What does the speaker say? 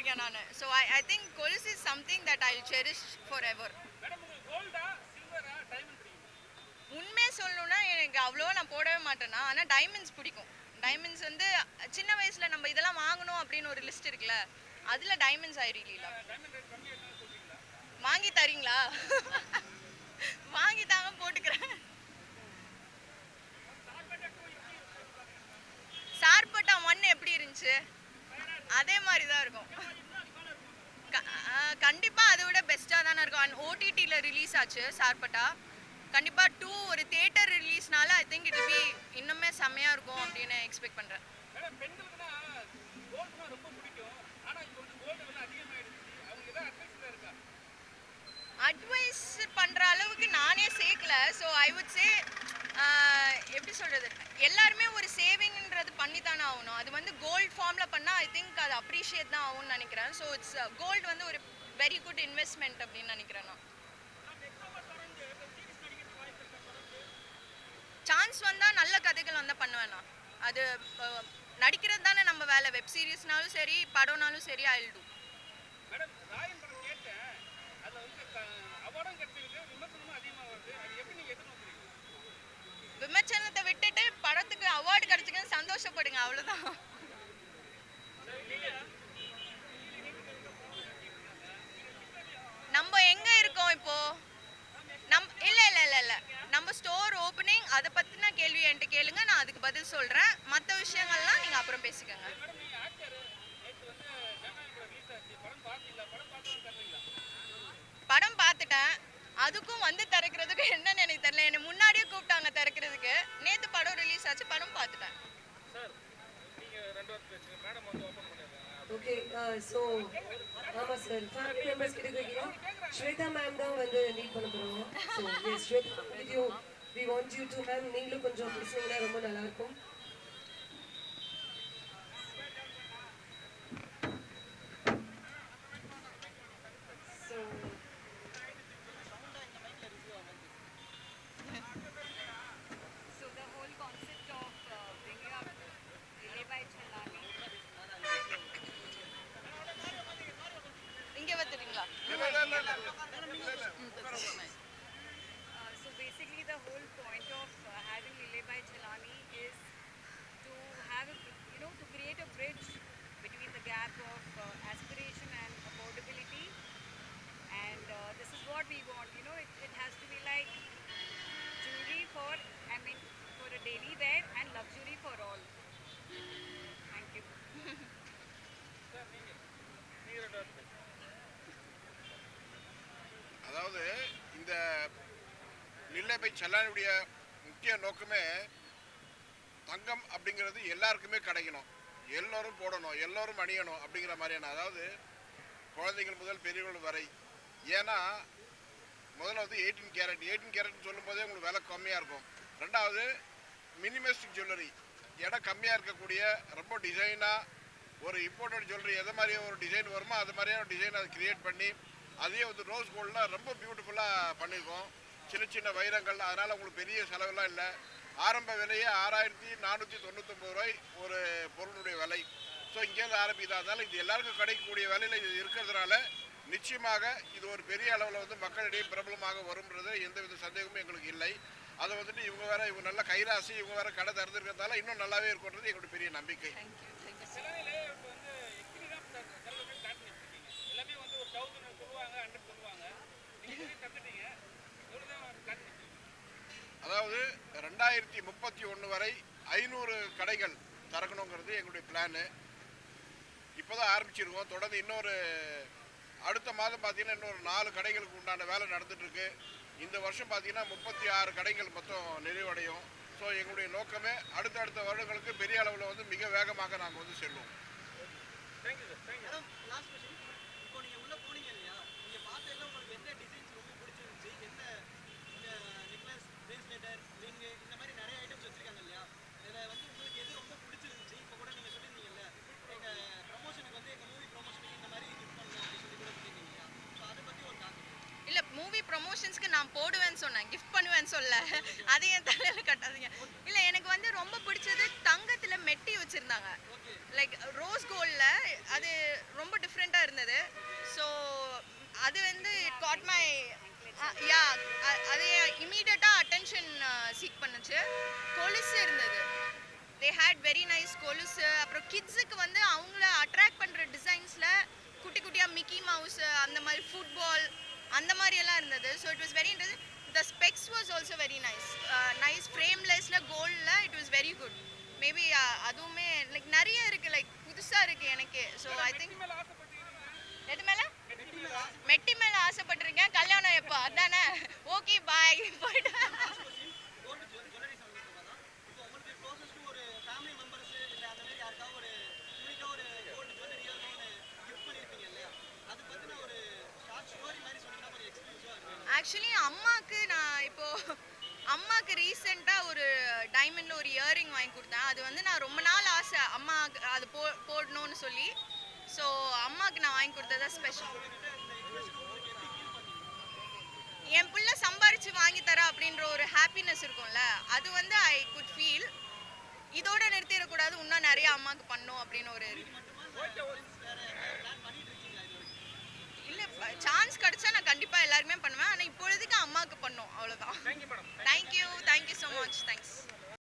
போட்டிருக்கேன் நான். So I think கொலுசு is something that I will cherish for ever. உண்மையாக சொல்லணும்னா எனக்கு அவ்வளோவா நான் போடவே மாட்டேன்னா, ஆனால் டைமண்ட்ஸ் பிடிக்கும். டைமண்ட்ஸ் வந்து சின்ன வயசில் நம்ம இதெல்லாம் வாங்கணும் அப்படின்னு ஒரு லிஸ்ட் இருக்குல்ல, அதில் டைமண்ட்ஸ் ஐ ரியலி லவ். வாங்கி தரீங்களா? வாங்கி தாங்க போட்டுக்கிறேன். சார்பட்டா 1 எப்படி இருந்துச்சு? அதே மாதிரி தான் இருக்கும். கண்டிப்பாக அதை விட பெஸ்ட்டாக தானே இருக்கும். அண்ட் ஓடிடியில் ரிலீஸ் ஆச்சு சார்பட்டா. கண்டிப்பாக 2 ஒரு தியேட்டர் ரிலீஸ்னால ஐ திங்க் இட் பி இன்னுமே செம்மையாக இருக்கும் அப்படின்னு எக்ஸ்பெக்ட் பண்ணுறேன். அட்வைஸ் பண்ணுற அளவுக்கு நானே சேர்க்கல. ஸோ ஐ வுட் சே எப்படி சொல்கிறது, எல்லாருமே ஒரு சேவிங்ன்றது பண்ணி தானே ஆகணும். அது வந்து கோல்டு ஃபார்மில் பண்ணால் ஐ திங்க் அது அப்ரிஷியேட் தான் ஆகும்னு நினைக்கிறேன். ஸோ இட்ஸ் கோல்டு வந்து ஒரு வெரி குட் இன்வெஸ்ட்மெண்ட் அப்படின்னு நினைக்கிறேன் நான். சான்ஸ் வந்தால் நல்ல கதைகள் வந்தால் பண்ணுவேன் நான். அது நடிக்கிறது தானே நம்ம வேலை. வெப் சீரிஸ்னாலும் சரி, படம்னாலும் சரி, ஐ வில் டூ. விமர்சனத்தை விட்டுட்டு படத்துக்கு அவார்டு கிடைச்சிக்கன்னு சந்தோஷப்படுங்க, அவ்வளோதான். நம்ம எங்க இருக்கோம் இப்போ? இல்ல நம்ம ஸ்டோர் ஓப்பனிங் அதை பத்தின கேள்வி என்கிட்ட கேளுங்க, நான் அதுக்கு பதில் சொல்றேன். மற்ற விஷயங்கள்லாம் நீங்க அப்புறம் பேசிக்கோங்க. படம் பார்த்துட்டேன். அதுக்கும் வந்து திறக்கிறதுக்கும் என்னன்னு எனக்கு தெரியல. என்னை முன்னாடியே கூப்பிட்டாங்க திறக்கிறதுக்கு. நேற்று படம் ரிலீஸ் ஆச்சு, படம் பார்த்துட்டேன். ஓகே, ஸோ ஆமாம் சார், ஃபேமிலி மெம்பர்ஸ் கிட்ட கேட்கலாம். ஸ்வேதா மேம் தான் வந்து லீட் பண்ண போகிறாங்க. So yes Shweta, video we want you to ma'am, நீங்களும் கொஞ்சம் பேசுனீங்கன்னா ரொம்ப நல்லாயிருக்கும். So basically the whole point of having Lile Bhai Chelani is to have a, to create a bridge between the gap of aspiration and affordability, and this is what we want. It has to be like jewelry for a daily wear and luxury for all. Thank you. அதாவது இந்த லில்லே by செல்லானுடைய முக்கிய நோக்கமே தங்கம் அப்படிங்கிறது எல்லாருக்குமே கிடைக்கணும், எல்லோரும் போடணும், எல்லோரும் அணியணும் அப்படிங்கிற மாதிரியான, அதாவது குழந்தைகள் முதல் பெரியவர்கள் வரை. ஏன்னா முதல்ல வந்து 18 கேரட்னு சொல்லும் போதே உங்களுக்கு விலை கம்மியாக இருக்கும். ரெண்டாவது மினிமலிஸ்டிக் ஜுவல்லரி, இடம் கம்மியாக இருக்கக்கூடிய ரொம்ப டிசைனாக ஒரு இம்போர்ட்டட் ஜுவல்லரி எதை மாதிரியே ஒரு டிசைன் வருமோ அது மாதிரியான டிசைன் அதை க்ரியேட் பண்ணி அதே வந்து ரோஸ் கோல்டில் ரொம்ப பியூட்டிஃபுல்லாக பண்ணியிருக்கோம். சின்ன சின்ன வைரங்கள், அதனால் உங்களுக்கு பெரிய செலவெல்லாம் இல்லை. ஆரம்ப விலையே 6499 ரூபாய் ஒரு பொருளுடைய விலை. ஸோ இங்கேருந்து ஆரம்பிக்குது. அதனால் இது எல்லாருக்கும் கிடைக்கக்கூடிய விலையில் இது இருக்கிறதுனால நிச்சயமாக இது ஒரு பெரிய அளவில் வந்து மக்களிடையே பிரபலமாக வரும்ன்றது எந்தவித சந்தேகமும் எங்களுக்கு இல்லை. அதை வந்துட்டு இவங்க நல்ல கைராசி, இவங்க வேறு கடை திறந்துருக்கிறதால இன்னும் நல்லாவே இருக்குன்றது எங்களுடைய பெரிய நம்பிக்கை. அதாவது 2031 வரை 500 கடைகள் திறக்கணுங்கிறது எங்களுடைய பிளானு. இப்போதான் ஆரம்பிச்சிருக்கோம். தொடர்ந்து இன்னொரு அடுத்த மாதம் பார்த்தீங்கன்னா இன்னொரு 4 கடைகளுக்கு உண்டான வேலை நடந்துட்டுருக்கு. இந்த வருஷம் பார்த்தீங்கன்னா 36 கடைகள் மொத்தம் நிறைவடையும். ஸோ எங்களுடைய நோக்கமே அடுத்தடுத்த வருடங்களுக்கு பெரிய அளவில் வந்து மிக வேகமாக நாங்கள் வந்து செல்வோம். இல்லை, மூவி ப்ரொமோஷன்ஸ்க்கு நான் போடுவேன்னு சொன்னேன், கிஃப்ட் பண்ணுவேன்னு சொல்ல. அதை என் தலையில் கட்டாதீங்க. இல்லை, எனக்கு வந்து ரொம்ப பிடிச்சது தங்கத்தில் மெட்டி வச்சுருந்தாங்க. லைக் ரோஸ் கோல்டில் அது ரொம்ப டிஃப்ரெண்ட்டாக இருந்தது. ஸோ அது வந்து இட் காட் மை யா அது இமீடியட்டாக அட்டென்ஷன் சீக் பண்ணுச்சு. கொலுசு இருந்தது, தே ஹேட் வெரி நைஸ் கொலுசு. அப்புறம் கிட்ஸுக்கு வந்து அவங்கள அட்ராக்ட் பண்ணுற டிசைன்ஸில் குட்டி குட்டியாக மிக்கி மவுஸு அந்த மாதிரி ஃபுட்பால் அந்த மாதிரியெல்லாம் இருந்தது. So it was very interesting. The specs was also very nice. Nice ஃப்ரேம்லெஸில் கோல்டில் it was very good. Maybe அதுவுமே லைக் நிறைய இருக்குது, லைக் புதுசாக இருக்குது எனக்கு. ஸோ ஐ திங்க் எது மேலே மெட்டி மேலே ஆசைப்பட்டிருக்கேன். கல்யாணம் எப்போ அதானே? ஓகே பாய் போய்ட்டு. ஆக்சுவலி அம்மாவுக்கு நான் இப்போது அம்மாவுக்கு ரீசெண்டாக ஒரு டைமண்டில் ஒரு இயரிங் வாங்கி கொடுத்தேன். அது வந்து நான் ரொம்ப நாள் ஆசை அம்மாவுக்கு அது போடணும்னு சொல்லி. ஸோ அம்மாவுக்கு நான் வாங்கி கொடுத்தது ஸ்பெஷல். என் பிள்ளை சம்பாரித்து வாங்கி தரா அப்படின்ற ஒரு ஹாப்பினஸ் இருக்கும்ல, அது வந்து ஐ குட் ஃபீல். இதோட நிறுத்திடக்கூடாது, இன்னும் நிறைய அம்மாவுக்கு பண்ணும் அப்படின்னு ஒரு இல்லை. சான்ஸ் கிடைச்சா நான் கண்டிப்பாக எல்லாருமே பண்ணுவேன். ஆனால் இப்பொழுதுக்கு அம்மாவுக்கு பண்ணும், அவ்வளோதான். Thank you so much. தேங்க்ஸ்.